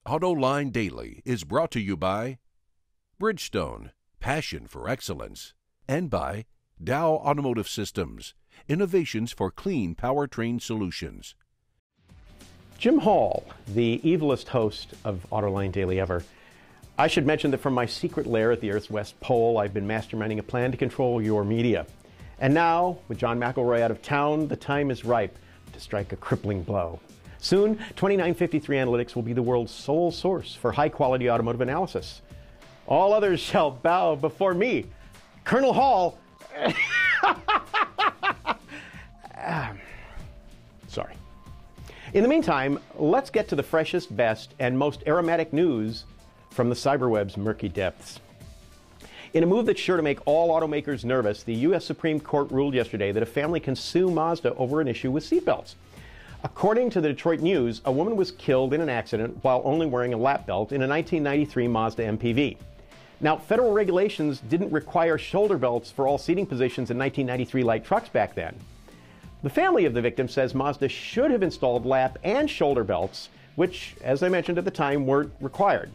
Autoline Daily is brought to you by Bridgestone, passion for excellence, and by Dow Automotive Systems, innovations for clean powertrain solutions. Jim Hall, the evilest host of Autoline Daily ever. I should mention that from my secret lair at the Earth's West Pole, I've been masterminding a plan to control your media. And now, with John McElroy out of town, the time is ripe to strike a crippling blow. Soon, 2953 Analytics will be the world's sole source for high-quality automotive analysis. All others shall bow before me, Colonel Hall. Sorry. In the meantime, let's get to the freshest, best, and most aromatic news from the cyberweb's murky depths. In a move that's sure to make all automakers nervous, the U.S. Supreme Court ruled yesterday that a family can sue Mazda over an issue with seatbelts. According to the Detroit News, a woman was killed in an accident while only wearing a lap belt in a 1993 Mazda MPV. Now, federal regulations didn't require shoulder belts for all seating positions in 1993 light trucks back then. The family of the victim says Mazda should have installed lap and shoulder belts, which, as I mentioned at the time, weren't required.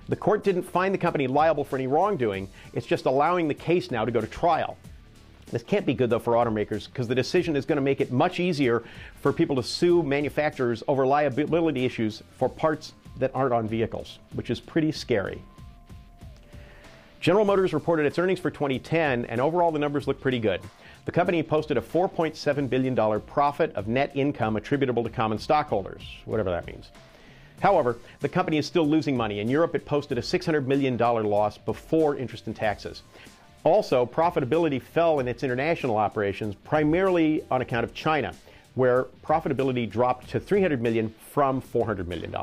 The court didn't find the company liable for any wrongdoing. It's just allowing the case now to go to trial. This can't be good, though, for automakers, because the decision is going to make it much easier for people to sue manufacturers over liability issues for parts that aren't on vehicles, which is pretty scary. General Motors reported its earnings for 2010, and overall the numbers look pretty good. The company posted a $4.7 billion profit of net income attributable to common stockholders, whatever that means. However, the company is still losing money. In Europe, it posted a $600 million loss before interest and taxes. Also, profitability fell in its international operations, primarily on account of China, where profitability dropped to $300 million from $400 million.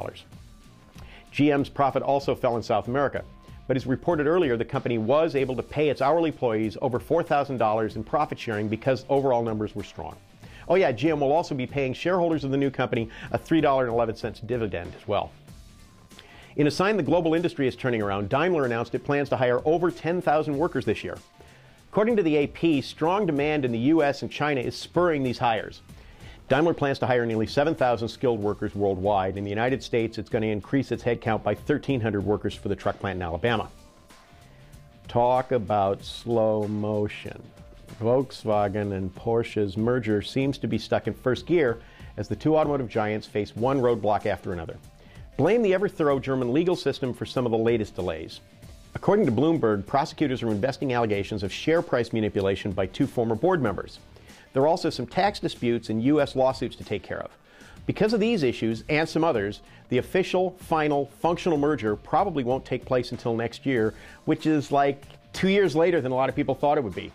GM's profit also fell in South America, but as reported earlier, the company was able to pay its hourly employees over $4,000 in profit sharing because overall numbers were strong. Oh yeah, GM will also be paying shareholders of the new company a $3.11 dividend as well. In a sign the global industry is turning around, Daimler announced it plans to hire over 10,000 workers this year. According to the AP, strong demand in the U.S. and China is spurring these hires. Daimler plans to hire nearly 7,000 skilled workers worldwide. In the United States, it's going to increase its headcount by 1,300 workers for the truck plant in Alabama. Talk about slow motion. Volkswagen and Portia's merger seems to be stuck in first gear as the two automotive giants face one roadblock after another. Blame the ever-thorough German legal system for some of the latest delays. According to Bloomberg, prosecutors are investing allegations of share price manipulation by two former board members. There are also some tax disputes and U.S. lawsuits to take care of. Because of these issues and some others, the official, final, functional merger probably won't take place until next year, which is like 2 years later than a lot of people thought it would be.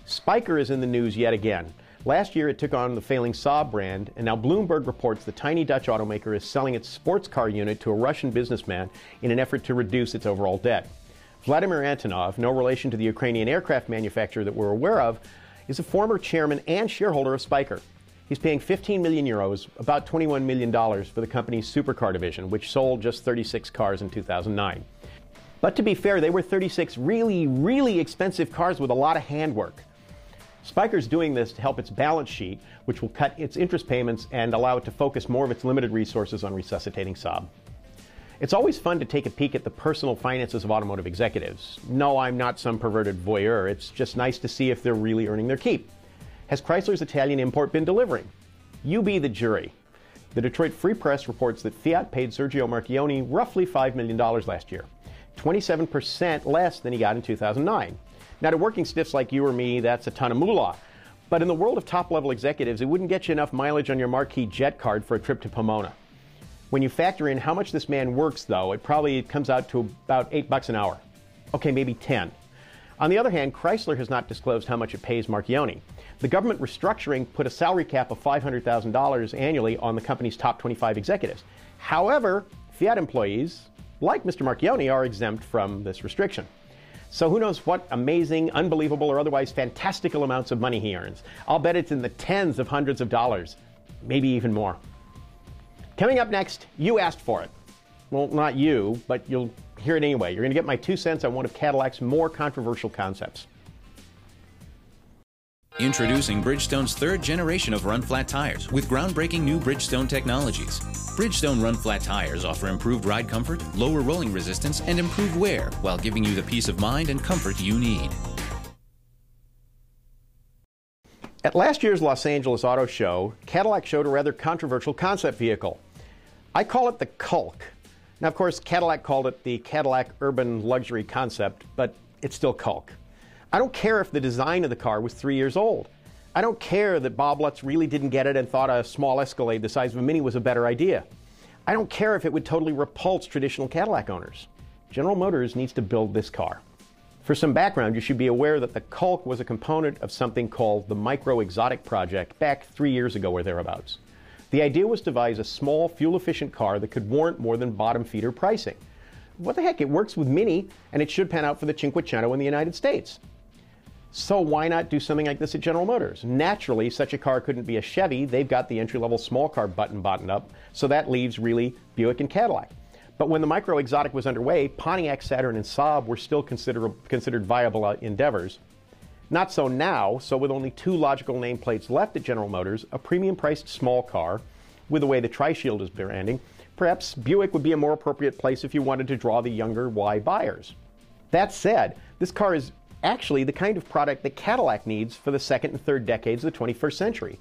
Spyker is in the news yet again. Last year, it took on the failing Saab brand, and now Bloomberg reports the tiny Dutch automaker is selling its Sportscar unit to a Russian businessman in an effort to reduce its overall debt. Vladimir Antonov, no relation to the Ukrainian aircraft manufacturer that we're aware of, is a former chairman and shareholder of Spyker. He's paying 15 million euros, about $21 million, for the company's supercar division, which sold just 36 cars in 2009. But to be fair, they were 36 really, really expensive cars with a lot of handwork. Spyker's doing this to help its balance sheet, which will cut its interest payments and allow it to focus more of its limited resources on resuscitating Saab. It's always fun to take a peek at the personal finances of automotive executives. No, I'm not some perverted voyeur. It's just nice to see if they're really earning their keep. Has Chrysler's Italian import been delivering? You be the jury. The Detroit Free Press reports that Fiat paid Sergio Marchionne roughly $5 million last year, 27% less than he got in 2009. Now, to working stiffs like you or me, that's a ton of moolah. But in the world of top-level executives, it wouldn't get you enough mileage on your marquee jet card for a trip to Pomona. When you factor in how much this man works, though, it probably comes out to about $8 an hour. Okay, maybe 10. On the other hand, Chrysler has not disclosed how much it pays Marchionne. The government restructuring put a salary cap of $500,000 annually on the company's top 25 executives. However, Fiat employees, like Mr. Marchionne, are exempt from this restriction. So who knows what amazing, unbelievable, or otherwise fantastical amounts of money he earns. I'll bet it's in the tens of hundreds of dollars, maybe even more. Coming up next, you asked for it. Well, not you, but you'll hear it anyway. You're going to get my 2 cents on one of Cadillac's more controversial concepts. Introducing Bridgestone's third generation of run-flat tires with groundbreaking new Bridgestone technologies. Bridgestone run-flat tires offer improved ride comfort, lower rolling resistance, and improved wear while giving you the peace of mind and comfort you need. At last year's Los Angeles Auto Show, Cadillac showed a rather controversial concept vehicle. I call it the Cult. Now, of course, Cadillac called it the Cadillac Urban Luxury Concept, but it's still Cult. I don't care if the design of the car was 3 years old. I don't care that Bob Lutz really didn't get it and thought a small Escalade the size of a Mini was a better idea. I don't care if it would totally repulse traditional Cadillac owners. General Motors needs to build this car. For some background, you should be aware that the Cult was a component of something called the Micro Exotic Project back 3 years ago or thereabouts. The idea was to devise a small, fuel-efficient car that could warrant more than bottom-feeder pricing. What the heck, it works with Mini, and it should pan out for the Cinquecento in the United States. So why not do something like this at General Motors? Naturally, such a car couldn't be a Chevy. They've got the entry-level small car button buttoned up, so that leaves really Buick and Cadillac. But when the Micro Exotic was underway, Pontiac, Saturn, and Saab were still considered viable endeavors. Not so now, so with only two logical nameplates left at General Motors, a premium-priced small car, with the way the Tri-Shield is branding, perhaps Buick would be a more appropriate place if you wanted to draw the younger Y buyers. That said, this car is actually the kind of product that Cadillac needs for the second and third decades of the 21st century.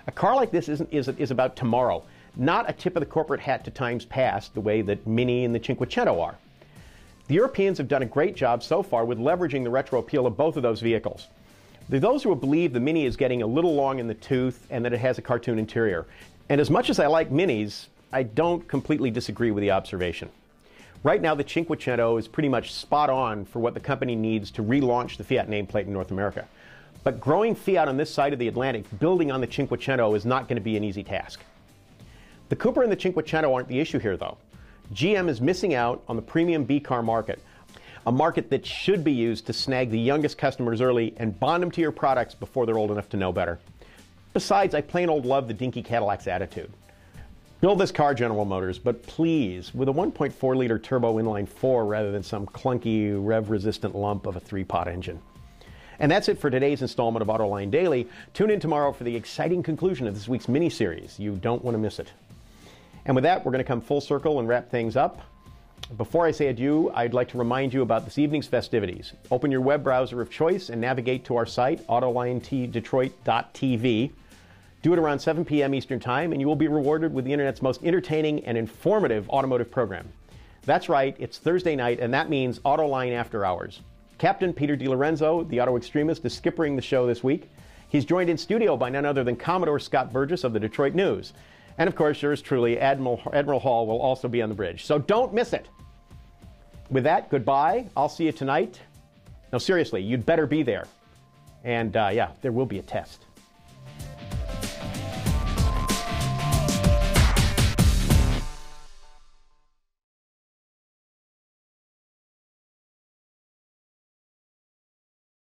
A car like this is about tomorrow, not a tip of the corporate hat to times past the way that Mini and the Cinquecento are. The Europeans have done a great job so far with leveraging the retro appeal of both of those vehicles. There are those who believe the Mini is getting a little long in the tooth and that it has a cartoon interior. And as much as I like Minis, I don't completely disagree with the observation. Right now, the Cinquecento is pretty much spot on for what the company needs to relaunch the Fiat nameplate in North America. But growing Fiat on this side of the Atlantic, building on the Cinquecento, is not going to be an easy task. The Cooper and the Cinquecento aren't the issue here, though. GM is missing out on the premium B-car market, a market that should be used to snag the youngest customers early and bond them to your products before they're old enough to know better. Besides, I plain old love the dinky Cadillac's attitude. Build this car, General Motors, but please, with a 1.4-liter turbo inline-4 rather than some clunky, rev-resistant lump of a 3-pot engine. And that's it for today's installment of Autoline Daily. Tune in tomorrow for the exciting conclusion of this week's mini-series. You don't want to miss it. And with that, we're going to come full circle and wrap things up. Before I say adieu, I'd like to remind you about this evening's festivities. Open your web browser of choice and navigate to our site, autolinedetroit.tv. Do it around 7 p.m. Eastern Time, and you will be rewarded with the Internet's most entertaining and informative automotive program. That's right, it's Thursday night, and that means Autoline After Hours. Captain Peter DiLorenzo, the auto extremist, is skippering the show this week. He's joined in studio by none other than Commodore Scott Burgess of the Detroit News. And of course, yours truly, Admiral Hall, will also be on the bridge. So don't miss it. With that, goodbye. I'll see you tonight. No, seriously, you'd better be there. And yeah, there will be a test.